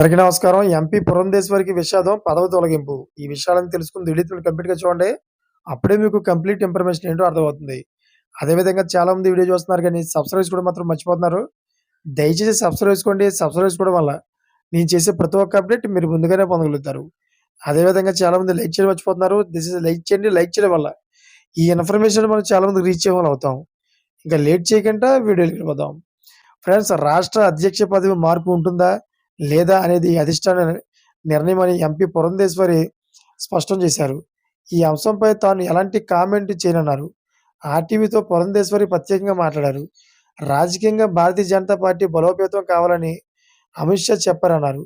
అందరికీ నమస్కారం. ఎంపీ పురంధేశ్వరికి విషాదం, పదవి తొలగింపు. ఈ విషయాలను తెలుసుకుని వీడియోని కంప్లీట్‌గా చూడండి. అప్పుడే మీకు కంప్లీట్ ఇన్ఫర్మేషన్ ఏంటో అర్థమవుతుంది. అదేవిధంగా చాలామంది వీడియో చూస్తున్నారు కానీ సబ్స్క్రైబ్ చేసుకోవడం మాత్రం మర్చిపోతున్నారు. దయచేసి సబ్స్క్రైబ్ చేసుకోండి. సబ్స్క్రైబ్ చేసుకోవడం వల్ల నేను చేసే ప్రతి ఒక్క అప్డేట్ మీరు ముందుగానే పొందగలుగుతారు. అదేవిధంగా చాలామంది లైక్ చేయడం మర్చిపోతున్నారు. దిస్ ఈజ్ లైక్ చేయండి. లైక్ చేయడం వల్ల ఈ ఇన్ఫర్మేషన్ మనం చాలామందికి రీచ్ అయ్యేవాళ్ళం అవుతాం. ఇంకా లేట్ చేయకుండా వీడియోలోకి వెళ్ళిపోదాం. ఫ్రెండ్స్, రాష్ట్ర అధ్యక్ష పదవి మార్పు ఉంటుందా? లేదా అనేది అధిష్టాన నిర్ణయం అని ఎంపీ పురంధేశ్వరి స్పష్టం చేశారు. ఈ అంశంపై తాను ఎలాంటి కామెంట్ చేయనన్నారు. ఆర్టీవీతో పురంధేశ్వరి ప్రత్యేకంగా మాట్లాడారు. రాజకీయంగా భారతీయ జనతా పార్టీ బలోపేతం కావాలని అమిత్ షా చెప్పారన్నారు.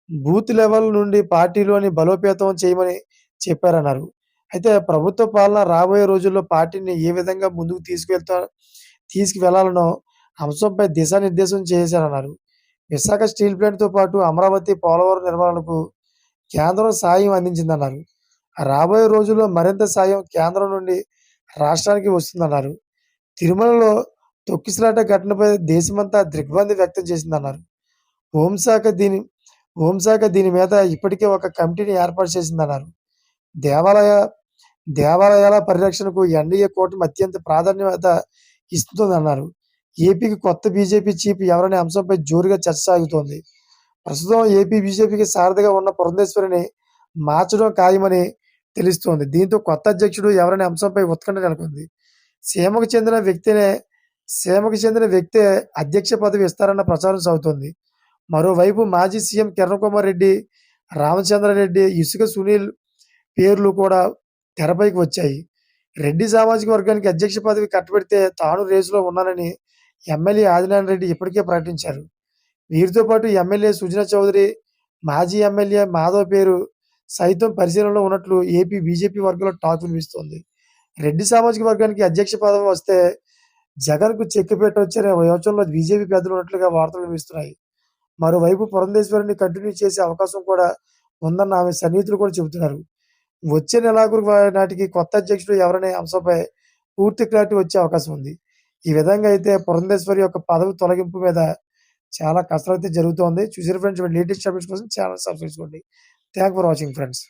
బూత్ లెవెల్ నుండి పార్టీలోని బలోపేతం చేయమని చెప్పారన్నారు. అయితే ప్రభుత్వ పాలన రాబోయే రోజుల్లో పార్టీని ఏ విధంగా ముందుకు తీసుకువెళ్లాలనో అంశంపై దిశానిర్దేశం చేశారన్నారు. విశాఖ స్టీల్ ప్లాంట్‌తో పాటు అమరావతి, పోలవరం నిర్మాణాలకు కేంద్రం సాయం అందించిందన్నారు. రాబోయే రోజుల్లో మరింత సాయం కేంద్రం నుండి రాష్ట్రానికి వస్తుందన్నారు. తిరుమలలో తొక్కిసలాట ఘటనపై దేశమంతా దిగ్భ్రాంతి వ్యక్తం చేసిందన్నారు. హోంశాఖ దీని హోంశాఖ దీని మీద ఇప్పటికే ఒక కమిటీని ఏర్పాటు చేసిందన్నారు. దేవాలయ దేవాలయాల పరిరక్షణకు ఎన్డీఏ కూటమి అత్యంత ప్రాధాన్యత ఇస్తుందన్నారు. ఏపీకి కొత్త బీజేపీ చీఫ్ ఎవరనే అంశంపై జోరుగా చర్చ సాగుతోంది. ప్రస్తుతం ఏపీ బీజేపీకి సారథిగా ఉన్న పురంధేశ్వరిని మార్చడం ఖాయమని తెలుస్తోంది. దీంతో కొత్త అధ్యక్షుడు ఎవరనే అంశంపై ఉత్కంఠ నెలకొంది. సీమకు చెందిన వ్యక్తినే సీమకు చెందిన వ్యక్తే అధ్యక్ష పదవి ఇస్తారన్న ప్రచారం సాగుతోంది. మరోవైపు మాజీ సీఎం కిరణ్ కుమార్ రెడ్డి, రామచంద్రారెడ్డి, ఇసుక సునీల్ పేర్లు కూడా తెరపైకి వచ్చాయి. రెడ్డి సామాజిక వర్గానికి అధ్యక్ష పదవి కట్టబెడితే తాను రేసులో ఉన్నానని ఎమ్మెల్యే ఆదినారాయణ రెడ్డి ఇప్పటికే ప్రకటించారు. వీరితో పాటు ఎమ్మెల్యే సుజనా చౌదరి, మాజీ ఎమ్మెల్యే మాధవ్ పేరు సైతం పరిశీలనలో ఉన్నట్లు ఏపీ బీజేపీ వర్గంలో టాక్ వినిపిస్తోంది. రెడ్డి సామాజిక వర్గానికి అధ్యక్ష పదవి వస్తే జగన్‌కు చెక్ పెట్టొచ్చనే యోచనలో బీజేపీ పెద్దలు ఉన్నట్లుగా వార్తలు వినిపిస్తున్నాయి. మరోవైపు పురంధేశ్వరిని కంటిన్యూ చేసే అవకాశం కూడా ఉందన్న ఆమె సన్నిహితులు కూడా చెబుతున్నారు. వచ్చే నెలాఖరు నాటికి కొత్త అధ్యక్షుడు ఎవరనే అంశంపై పూర్తి క్లారిటీ వచ్చే అవకాశం ఉంది. ఈ విధంగా అయితే పురంధేశ్వరి యొక్క పదవి తొలగింపు మీద చాలా కసరత్తు జరుగుతోంది. చూసారు ఫ్రెండ్స్, లేటెస్ట్ అప్డేట్స్ కోసం ఛానల్ సబ్స్క్రైబ్ చేసుకోండి. Thanks for watching friends.